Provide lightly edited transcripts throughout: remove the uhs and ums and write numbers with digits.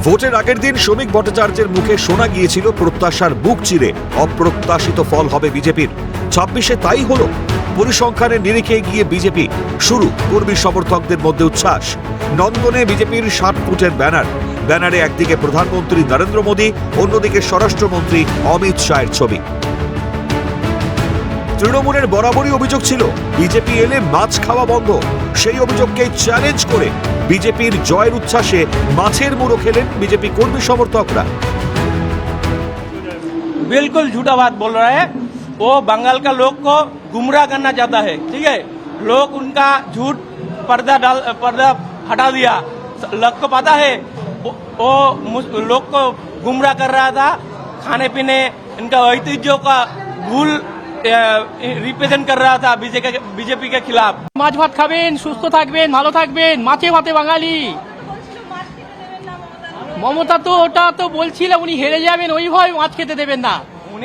ভোটের আগের দিন শ্রমিক ভট্টাচার্যের মুখে শোনা গিয়েছিল প্রত্যাশার বুক চিরে অপ্রত্যাশিত ফল হবে বিজেপির। 26-এ তাই হলো। পরিসংখ্যানের নিরিখে গিয়ে বিজেপি শুরু, কর্মী সমর্থকদের মধ্যে উচ্ছ্বাস। নন্দনে বিজেপির 60 ফুটের ব্যানার, ব্যানারে একদিকে প্রধানমন্ত্রী নরেন্দ্র মোদী, অন্যদিকে স্বরাষ্ট্রমন্ত্রী অমিত শাহের ছবি। তৃণমূলের বরাবরই অভিযোগ ছিল বিজেপি এলে মাছ খাওয়া বন্ধ। সেই অভিযোগকে চ্যালেঞ্জ করে বিজেপির জয়ের উচ্ছ্বাসে মাছের মুড়ো খেলেন বিজেপি কর্মী সমর্থকরা। बिल्कुल झूठा बात बोल रहा है। वो बंगाल का लोग को गुमराह करना चाहता है, ठीक है। लोग उनका झूठ पर्दा हटा दिया। लोग को पता है वो लोग को गुमराह कर रहा था, खाने पीने इनका ऐतिह्य का भूल रिप्रेजेंट कर रहा था बीजेपी के खिलाफ। মাছ ভাত খাবেন, সুস্থ থাকবেন, ভালো থাকবেন, মাছে ভাতে বাঙালি। মমতা তো ওটা তো বলছিল উনি হেরে যাবেন, ওই ভয় মাছ খেতে দেবেন না।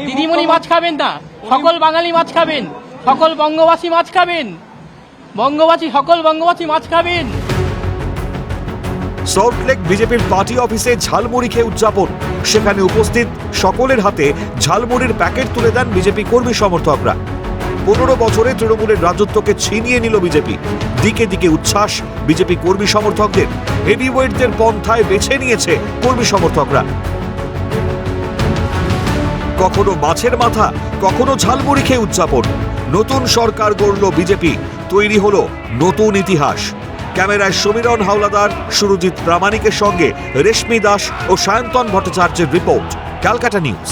দিদিমণি মাছ খাবেন না, সকল বাঙালি মাছ খাবেন, সকল বঙ্গবাসী মাছ খাবেন, সকল বঙ্গবাসী মাছ খাবেন। সল্টলেক বিজেপির পার্টি অফিসে ঝালমুড়ি খেয়ে উদযাপন। সেখানে উপস্থিত সকলের হাতে ঝালমুড়ির প্যাকেট তুলে দেন বিজেপি কর্মী সমর্থকরা। 15 বছরে তৃণমূলের রাজত্বকে ছিনিয়ে নিল বিজেপি। দিকে দিকে উচ্ছ্বাস বিজেপি কর্মী সমর্থকদের। হেভিওয়েটদের পন্থায় বেছে নিয়েছে কর্মী সমর্থকরা। কখনো মাছের মাথা, কখনো ঝালমুড়ি খেয়ে উদযাপন। নতুন সরকার গড়ল বিজেপি, তৈরি হলো নতুন ইতিহাস। ক্যামেরায় সমীরণ হাওলাদার, সুরজিৎ প্রামাণিকের সঙ্গে রেশমি দাস ও সায়ন্তন ভট্টাচার্যের রিপোর্ট, ক্যালকাটা নিউজ।